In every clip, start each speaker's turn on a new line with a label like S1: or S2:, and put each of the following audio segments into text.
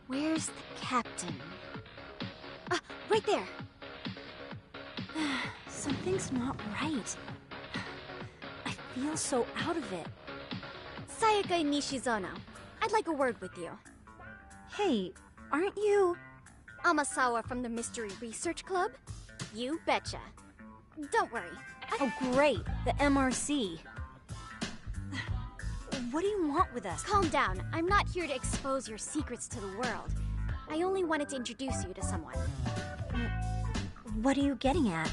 S1: Where's the captain? Ah, right there!
S2: Something's not right. I feel so out of it.
S1: Sayaka Nishizono, I'd like a word with you.
S2: Hey, aren't you...
S1: Amasawa from the Mystery Research Club? You betcha. Don't worry.
S2: Oh, great. The MRC. What do you want with us?
S1: Calm down. I'm not here to expose your secrets to the world. I only wanted to introduce you to someone.
S2: What are you getting at?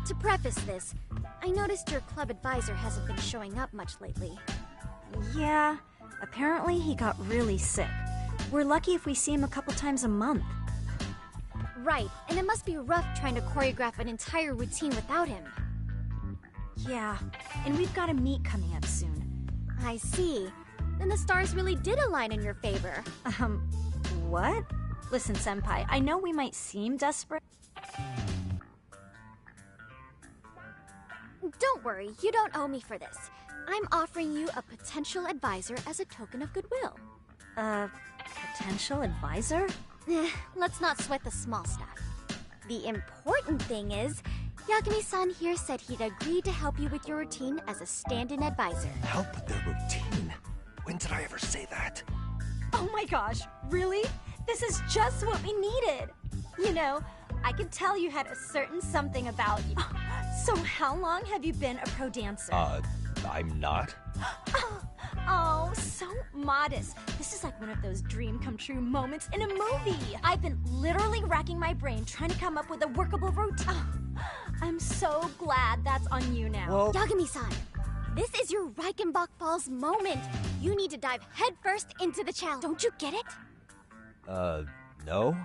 S1: To preface this, I noticed your club advisor hasn't been showing up much lately.
S2: Yeah, apparently he got really sick. We're lucky if we see him a couple times a month.
S1: Right, and it must be rough trying to choreograph an entire routine without him.
S2: Yeah, and we've got a meet coming up soon.
S1: I see. Then the stars really did align in your favor.
S2: What? Listen, Senpai, I know we might seem desperate.
S1: Don't worry, you don't owe me for this. I'm offering you a potential advisor as a token of goodwill.
S2: Potential advisor?
S1: Let's not sweat the small stuff. The important thing is, Yagami-san here said he'd agreed to help you with your routine as a stand-in advisor.
S3: Help with their routine? When did I ever say that?
S2: Oh my gosh, really? This is just what we needed. You know, I could tell you had a certain something about you. So how long have you been a pro dancer?
S3: I'm not.
S2: Oh, so modest. This is like one of those dream come true moments in a movie. I've been literally racking my brain trying to come up with a workable routine. I'm so glad that's on you now.
S3: Well,
S1: Yagami-san, this is your Reichenbach Falls moment. You need to dive headfirst into the challenge. Don't you get it?
S3: No?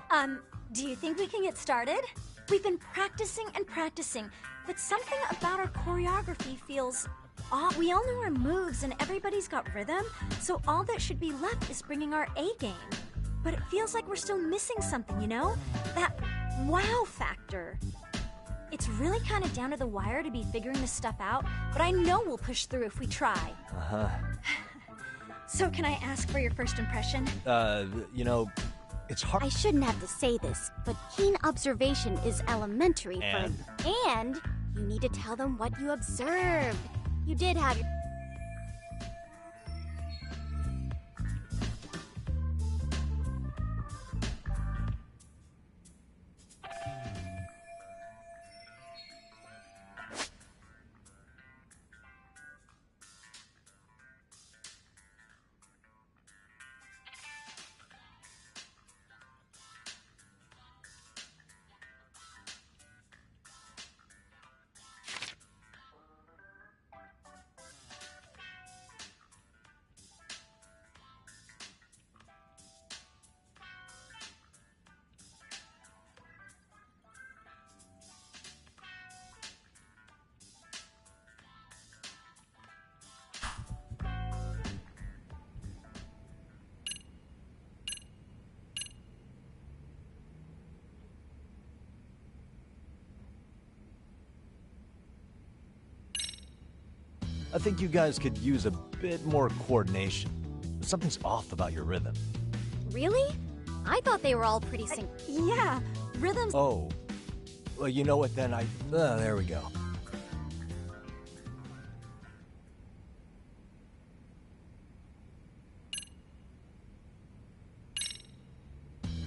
S2: Do you think we can get started? We've been practicing and practicing, but something about our choreography feels off. We all know our moves and everybody's got rhythm, so all that should be left is bringing our A game. But it feels like we're still missing something, you know? That wow factor. It's really kind of down to the wire to be figuring this stuff out, but I know we'll push through if we try.
S3: Uh-huh.
S2: So can I ask for your first impression?
S3: You know, it's hard.
S1: I shouldn't have to say this, but keen observation is elementary
S3: And?
S1: And you need to tell them what you observed. You did have your...
S3: I think you guys could use a bit more coordination. Something's off about your rhythm.
S1: Really? I thought they were all pretty
S2: Yeah, rhythms...
S3: Oh. Well, you know what then? There we go.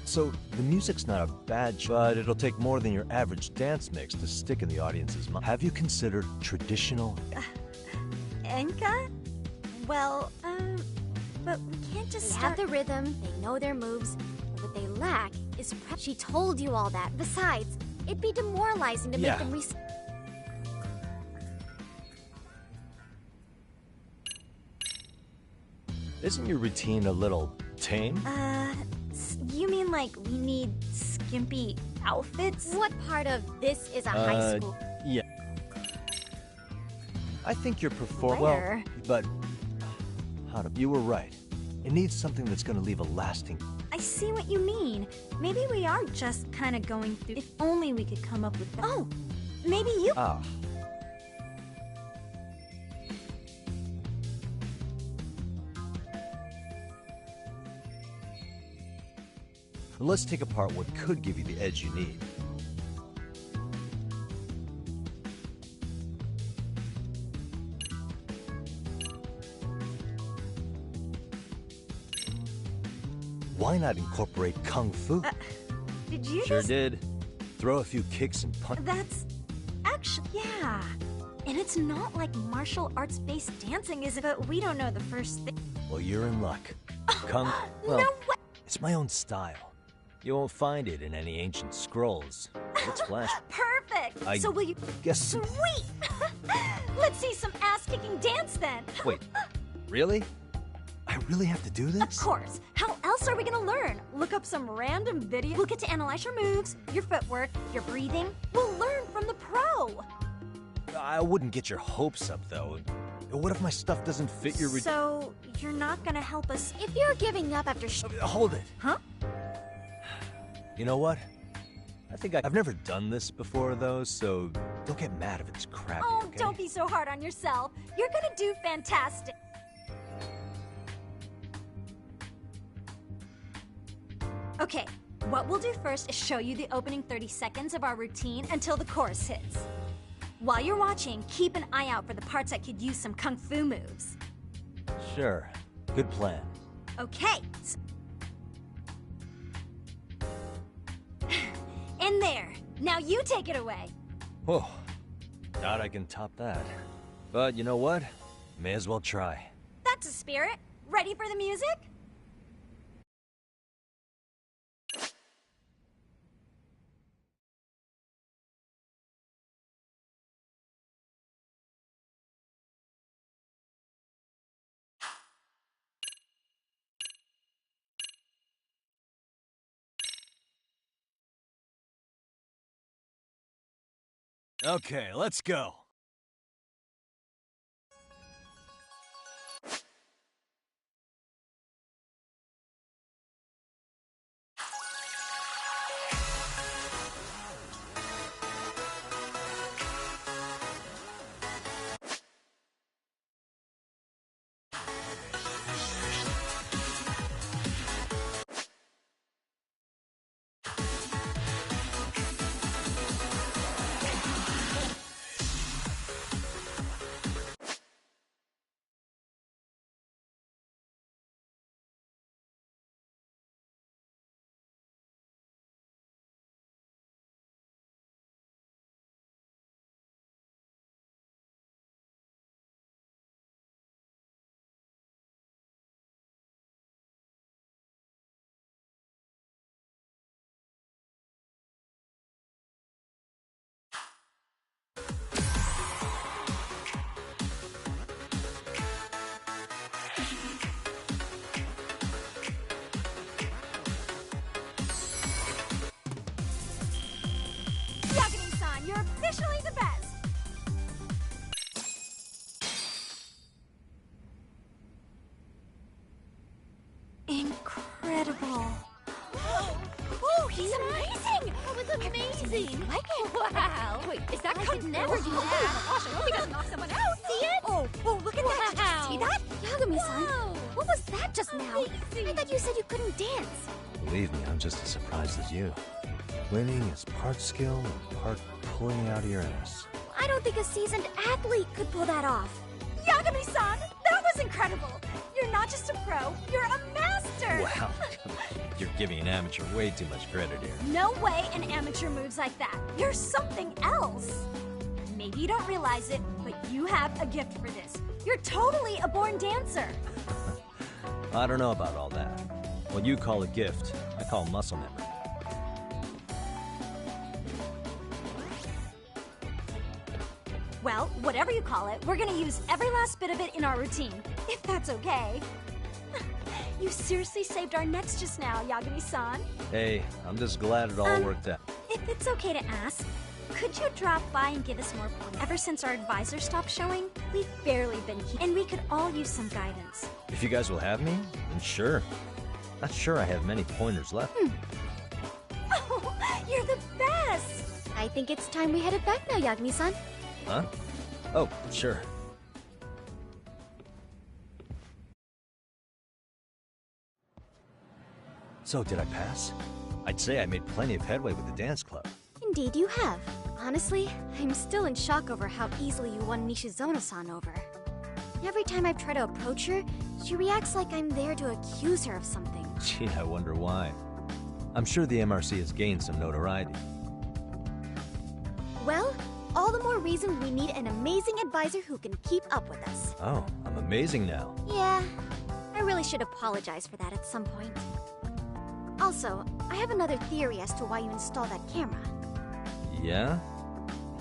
S3: So, the music's not a bad choice, but it'll take more than your average dance mix to stick in the audience's mind. Have you considered traditional...
S2: Enka? Well, but we can't just
S1: They
S2: start...
S1: have the rhythm, they know their moves, but what they lack is prep. She told you all that. Besides, it'd be demoralizing to
S3: Yeah.
S1: make them
S3: Isn't your routine a little tame?
S2: You mean like we need skimpy outfits?
S1: What part of this is a high school?
S3: Yeah. I think you're
S2: Where?
S3: well, but you were right. It needs something that's going to leave a lasting...
S2: I see what you mean. Maybe we are just kind of going through... If only we could come up with that. Oh, maybe you...
S3: Ah. But let's take apart what could give you the edge you need. Why not incorporate Kung Fu?
S2: Did you
S3: Sure
S2: just...
S3: did. Throw a few kicks and punch.
S2: That's... actually... yeah. And it's not like martial arts-based dancing, is it? But we don't know the first thing.
S3: Well, you're in luck. Kung... well,
S2: No way!
S3: it's my own style. You won't find it in any ancient scrolls. It's flash.
S2: Perfect! So will you...
S3: guess...
S2: Sweet! Let's see some ass-kicking dance then!
S3: Wait, really? I really have to do this?
S2: Of course! How else are we gonna learn? Look up some random video? We'll get to analyze your moves, your footwork, your breathing. We'll learn from the pro!
S3: I wouldn't get your hopes up, though. What if my stuff doesn't fit your...
S2: So, you're not gonna help us...
S1: If you're giving up after
S3: Hold it!
S2: Huh?
S3: You know what? I think I've never done this before, though, so don't get mad if it's crappy,
S2: Oh,
S3: okay?
S2: don't be so hard on yourself. You're gonna do fantastic. Okay, what we'll do first is show you the opening 30 seconds of our routine until the chorus hits. While you're watching, keep an eye out for the parts that could use some kung fu moves.
S3: Sure. Good plan.
S2: Okay. In there. Now you take it away.
S3: Whoa. Doubt I can top that. But you know what? May as well try.
S2: That's a spirit. Ready for the music?
S3: Okay, let's go.
S2: Yagami-san, you're officially the best! Incredible.
S1: Oh, he's amazing! That was amazing! Wow! Wait, is that I could never do that! Oh my gosh, I hope he doesn't knock someone out! See it?
S2: Oh, look at that! Did you see that?
S1: Yagami-san, what was that just now? I thought you said you couldn't dance.
S3: Believe me, I'm just as surprised as you. Winning is part skill and part pulling out of your ass.
S1: I don't think a seasoned athlete could pull that off.
S2: Yagami-san, that was incredible! You're not just a pro, you're a master!
S3: Wow. You're giving an amateur way too much credit here.
S2: No way an amateur moves like that. You're something else. Maybe you don't realize it, but you have a gift for this. You're totally a born dancer.
S3: I don't know about all that. What you call a gift, I call muscle memory.
S2: Well, whatever you call it, we're gonna use every last bit of it in our routine, if that's okay. You seriously saved our necks just now, Yagami-san.
S3: Hey, I'm just glad it all worked out.
S2: If it's okay to ask, could you drop by and give us more pointers? Ever since our advisor stopped showing, we've barely been here, and we could all use some guidance.
S3: If you guys will have me, then sure. Not sure I have many pointers left.
S2: Oh, you're the best!
S1: I think it's time we headed back now, Yagami-san.
S3: Huh? Oh, sure. So, did I pass? I'd say I made plenty of headway with the dance club.
S1: Indeed you have. Honestly, I'm still in shock over how easily you won Nishizono-san over. Every time I've tried to approach her, she reacts like I'm there to accuse her of something.
S3: Gee, I wonder why. I'm sure the MRC has gained some notoriety.
S1: Well, all the more reason we need an amazing advisor who can keep up with us.
S3: Oh, I'm amazing now.
S1: Yeah, I really should apologize for that at some point. Also, I have another theory as to why you installed that camera.
S3: Yeah?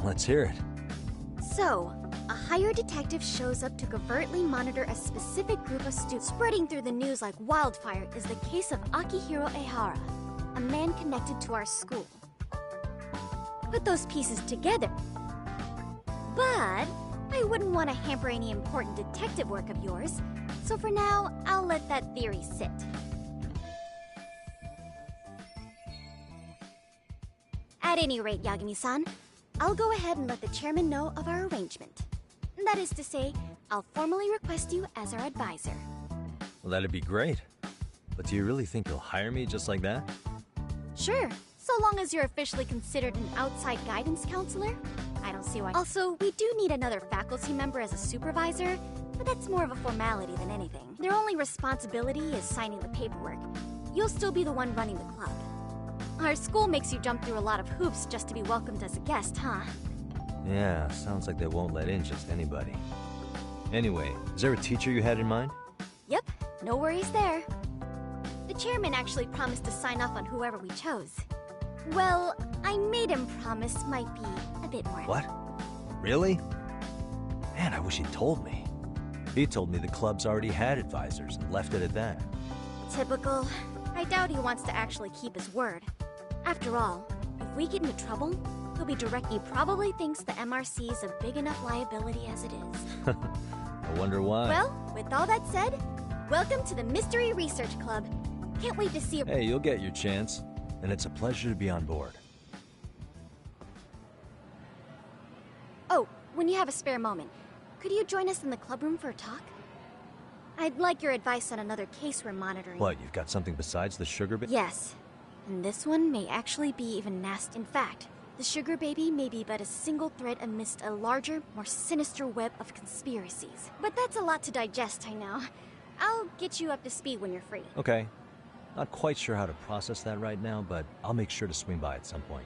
S3: Let's hear it.
S1: So, a hired detective shows up to covertly monitor a specific group of students. Spreading through the news like wildfire is the case of Akihiro Ehara, a man connected to our school. Put those pieces together. But I wouldn't want to hamper any important detective work of yours, so for now, I'll let that theory sit. At any rate, Yagami-san, I'll go ahead and let the chairman know of our arrangement. That is to say, I'll formally request you as our advisor.
S3: Well, that'd be great. But do you really think you'll hire me just like that?
S1: Sure, so long as you're officially considered an outside guidance counselor. I don't see why. Also, we do need another faculty member as a supervisor, but that's more of a formality than anything. Their only responsibility is signing the paperwork. You'll still be the one running the club. Our school makes you jump through a lot of hoops just to be welcomed as a guest, huh?
S3: Yeah, sounds like they won't let in just anybody. Anyway, is there a teacher you had in mind?
S1: Yep, no worries there. The chairman actually promised to sign off on whoever we chose. Well, I made him promise might be a bit more.
S3: What? Really? Man, I wish he'd told me. He told me the club's already had advisors and left it at that.
S1: Typical. I doubt he wants to actually keep his word. After all, if we get into trouble, he'll be direct. He probably thinks the MRC is a big enough liability as it is.
S3: I wonder why.
S1: Well, with all that said, welcome to the Mystery Research Club. Can't wait to see you.
S3: Hey, you'll get your chance. And it's a pleasure to be on board.
S1: Oh, when you have a spare moment, could you join us in the club room for a talk? I'd like your advice on another case we're monitoring.
S3: What, you've got something besides the sugar baby?
S1: Yes. And this one may actually be even nasty. In fact, the sugar baby may be but a single thread amidst a larger, more sinister web of conspiracies. But that's a lot to digest, I know. I'll get you up to speed when you're free.
S3: Okay. Not quite sure how to process that right now, but I'll make sure to swing by at some point.